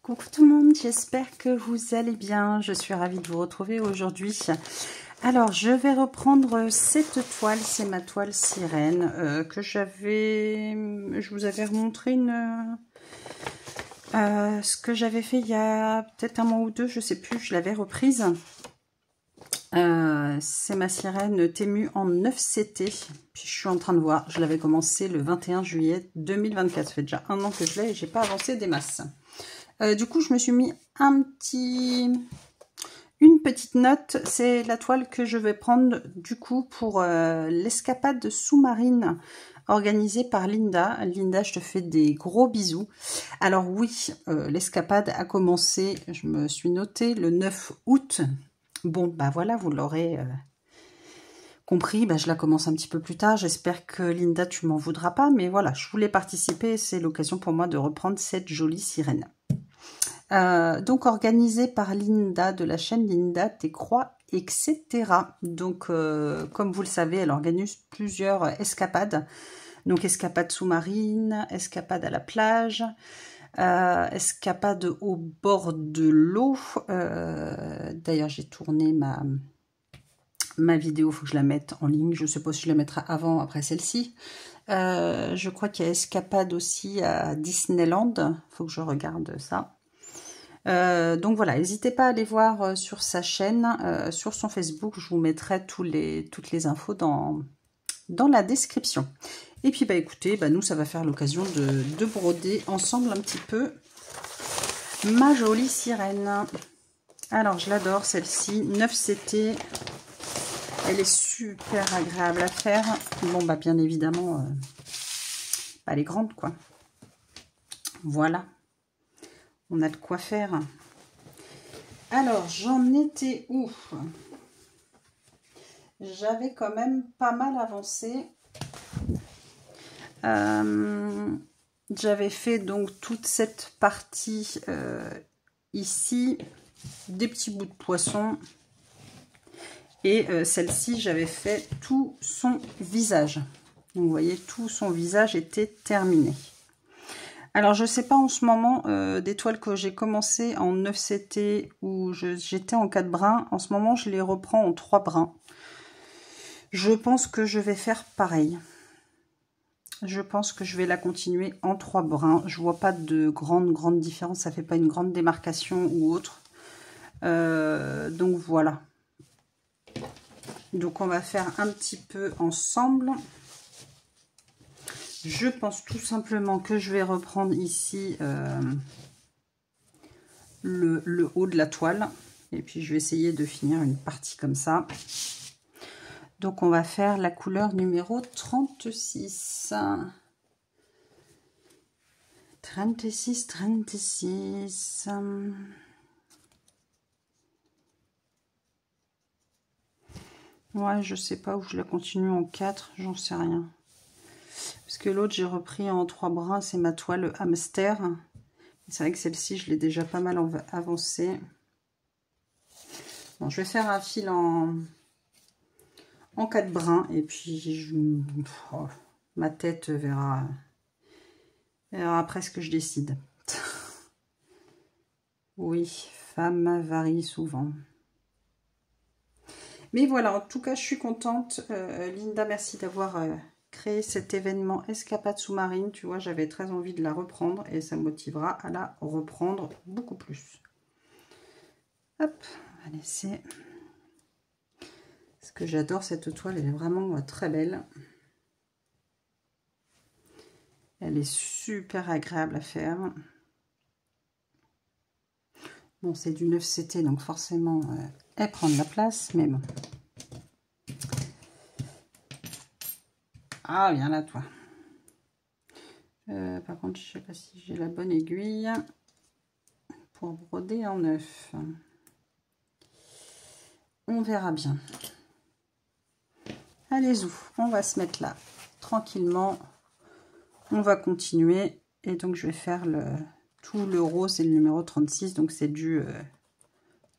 Coucou tout le monde, j'espère que vous allez bien. Je suis ravie de vous retrouver aujourd'hui. Alors, je vais reprendre cette toile, c'est ma toile sirène que je vous avais remontré ce que j'avais fait il y a peut-être un mois ou deux, je sais plus, je l'avais reprise. C'est ma sirène Temu en 9CT. Puis je suis en train de voir, je l'avais commencé le 21 juillet 2024. Ça fait déjà un an que je l'ai et j'ai pas avancé des masses. Du coup, je me suis mis une petite note. C'est la toile que je vais prendre du coup pour l'escapade sous-marine organisée par Linda. Linda, je te fais des gros bisous. Alors oui, l'escapade a commencé, je me suis notée, le 9 août. Bon, bah voilà, vous l'aurez compris, bah, je la commence un petit peu plus tard. J'espère que Linda, tu m'en voudras pas. Mais voilà, je voulais participer. C'est l'occasion pour moi de reprendre cette jolie sirène. Donc organisée par Linda de la chaîne Linda Técroix, etc. Donc comme vous le savez, elle organise plusieurs escapades. Donc escapade sous-marine, escapade à la plage, escapade au bord de l'eau. D'ailleurs, j'ai tourné ma vidéo, il faut que je la mette en ligne. Je ne sais pas si je la mettrai avant ou après celle-ci. Je crois qu'il y a escapade aussi à Disneyland. Il faut que je regarde ça. Donc voilà, n'hésitez pas à aller voir sur sa chaîne, sur son Facebook, je vous mettrai toutes les infos dans la description. Et puis bah écoutez, bah, nous ça va faire l'occasion de broder ensemble un petit peu ma jolie sirène. Alors je l'adore celle-ci, 9CT, elle est super agréable à faire. Bon bah bien évidemment, elle est grande quoi. Voilà, on a de quoi faire. Alors, j'en étais où? J'avais quand même pas mal avancé. J'avais fait donc toute cette partie ici, des petits bouts de poisson. Et celle-ci, j'avais fait tout son visage. Donc, vous voyez, tout son visage était terminé. Alors, je ne sais pas en ce moment, des toiles que j'ai commencé en 9CT où j'étais en 4 brins. En ce moment, je les reprends en 3 brins. Je pense que je vais faire pareil. Je pense que je vais la continuer en 3 brins. Je vois pas de grande différence. Ça fait pas une grande démarcation ou autre. Donc, voilà. Donc, on va faire un petit peu ensemble. Je pense tout simplement que je vais reprendre ici le haut de la toile. Et puis, je vais essayer de finir une partie comme ça. Donc, on va faire la couleur numéro 36. 36. Ouais, je sais pas où je la continue en 4, j'en sais rien. Parce que l'autre, j'ai repris en 3 brins, c'est ma toile hamster. C'est vrai que celle-ci, je l'ai déjà pas mal avancée. Bon, je vais faire un fil en 4 brins. Et puis, ma tête verra après ce que je décide. Oui, femme varie souvent. Mais voilà, en tout cas, je suis contente. Linda, merci d'avoir créé cet événement Escapade sous-marine. Tu vois, j'avais très envie de la reprendre et ça me motivera à la reprendre beaucoup plus. Hop, on va laisser. Parce que j'adore cette toile, elle est vraiment très belle. Elle est super agréable à faire. Bon, c'est du 9CT, donc forcément, elle prend de la place, mais bon. Ah, viens là, toi. Par contre, je ne sais pas si j'ai la bonne aiguille pour broder en 9. On verra bien. Allez-y, on va se mettre là tranquillement. On va continuer. Et donc, je vais faire tout le rose, c'est le numéro 36. Donc, c'est du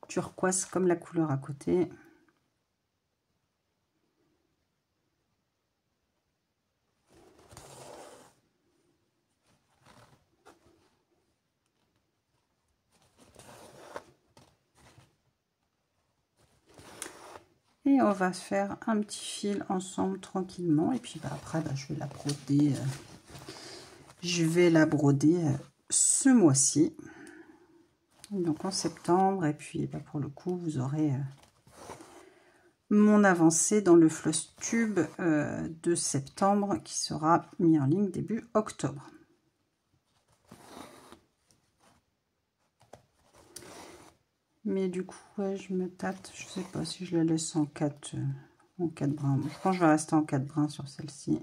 turquoise comme la couleur à côté. Et on va faire un petit fil ensemble tranquillement. Et puis après, je vais la broder. Je vais la broder ce mois-ci. Donc en septembre. Et puis pour le coup, vous aurez mon avancée dans le floss tube de septembre qui sera mis en ligne début octobre. Mais du coup, ouais, je me tâte. Je sais pas si je la laisse en 4 brins. Je pense que je vais rester en 4 brins sur celle-ci.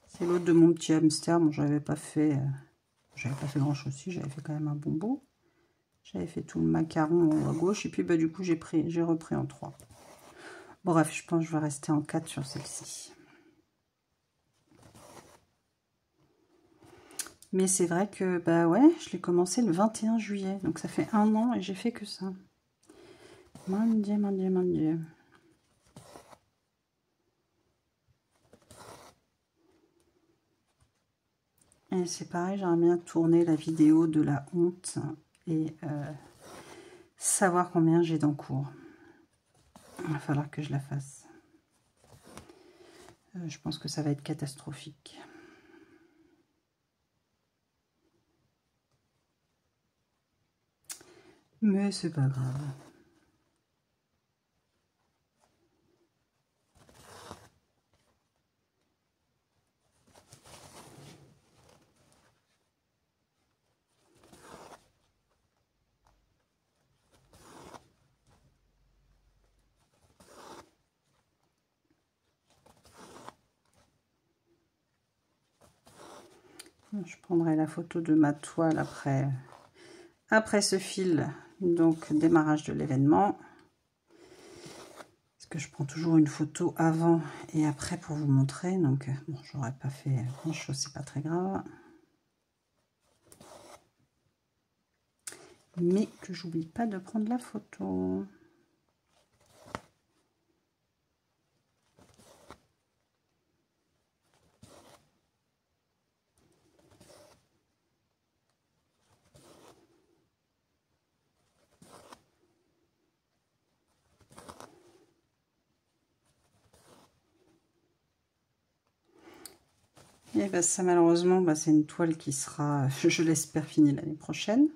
C'est l'autre de mon petit hamster. Bon, j'avais pas fait grand chose aussi. J'avais fait quand même un bon bout. J'avais fait tout le macaron en haut à gauche. Et puis du coup, j'ai repris en 3. Bref, je pense que je vais rester en 4 sur celle-ci. Mais c'est vrai que, ouais, je l'ai commencé le 21 juillet. Donc ça fait 1 an et j'ai fait que ça. Mon Dieu, mon Dieu, mon Dieu. Et c'est pareil, j'aimerais bien tourner la vidéo de la honte et savoir combien j'ai d'encours. Il va falloir que je la fasse. Je pense que ça va être catastrophique. Mais c'est pas grave. Je prendrai la photo de ma toile après ce fil, donc démarrage de l'événement. Parce que je prends toujours une photo avant et après pour vous montrer. Donc, bon, j'aurais pas fait grand chose, c'est pas très grave. Mais que j'oublie pas de prendre la photo. Et ça malheureusement, c'est une toile qui sera, je l'espère, finie l'année prochaine.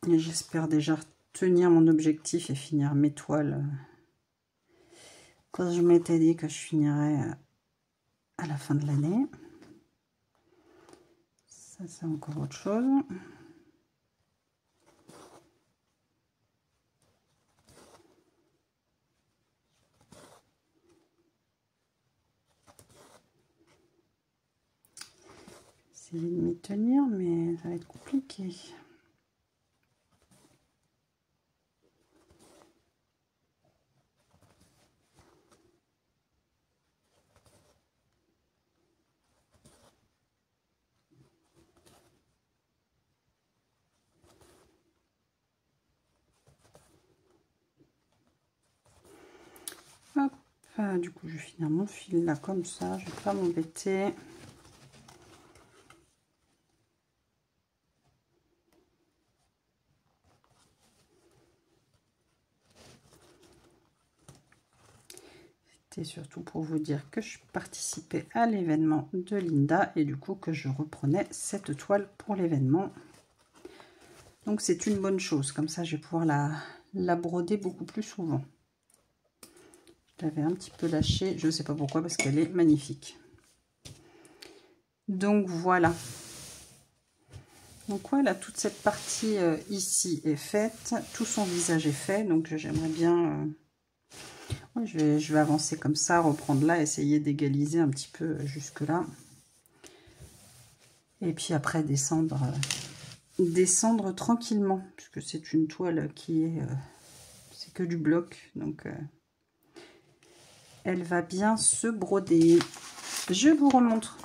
Et j'espère déjà tenir mon objectif et finir mes toiles. Quand je m'étais dit que je finirais à la fin de l'année. Ça, c'est encore autre chose. Essayer de m'y tenir, mais ça va être compliqué. Hop, du coup, je vais finir mon fil là comme ça, je ne vais pas m'embêter. C'était surtout pour vous dire que je participais à l'événement de Linda et du coup que je reprenais cette toile pour l'événement. Donc c'est une bonne chose, comme ça je vais pouvoir la broder beaucoup plus souvent. Je l'avais un petit peu lâchée, je ne sais pas pourquoi, parce qu'elle est magnifique. Donc voilà. Donc voilà, toute cette partie ici est faite, tout son visage est fait, donc j'aimerais bien... ouais, je vais avancer comme ça, reprendre là, essayer d'égaliser un petit peu jusque là. Et puis après descendre tranquillement, puisque c'est une toile qui est... c'est que du bloc, donc elle va bien se broder. Je vous remontre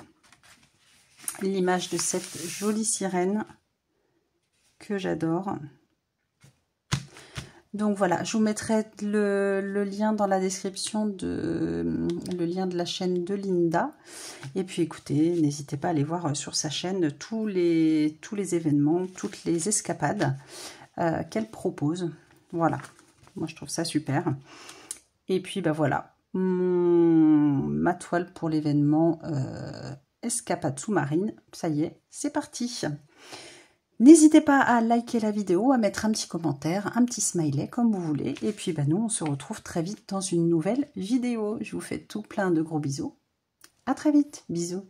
l'image de cette jolie sirène que j'adore. Donc voilà, je vous mettrai le lien dans la description, le lien de la chaîne de Linda. Et puis écoutez, n'hésitez pas à aller voir sur sa chaîne tous les événements, toutes les escapades. qu'elle propose. Voilà, moi je trouve ça super. Et puis bah voilà, ma toile pour l'événement Escapade sous-marine. Ça y est, c'est parti. N'hésitez pas à liker la vidéo, à mettre un petit commentaire, un petit smiley comme vous voulez. Et puis bah, nous, on se retrouve très vite dans une nouvelle vidéo. Je vous fais tout plein de gros bisous. À très vite, bisous.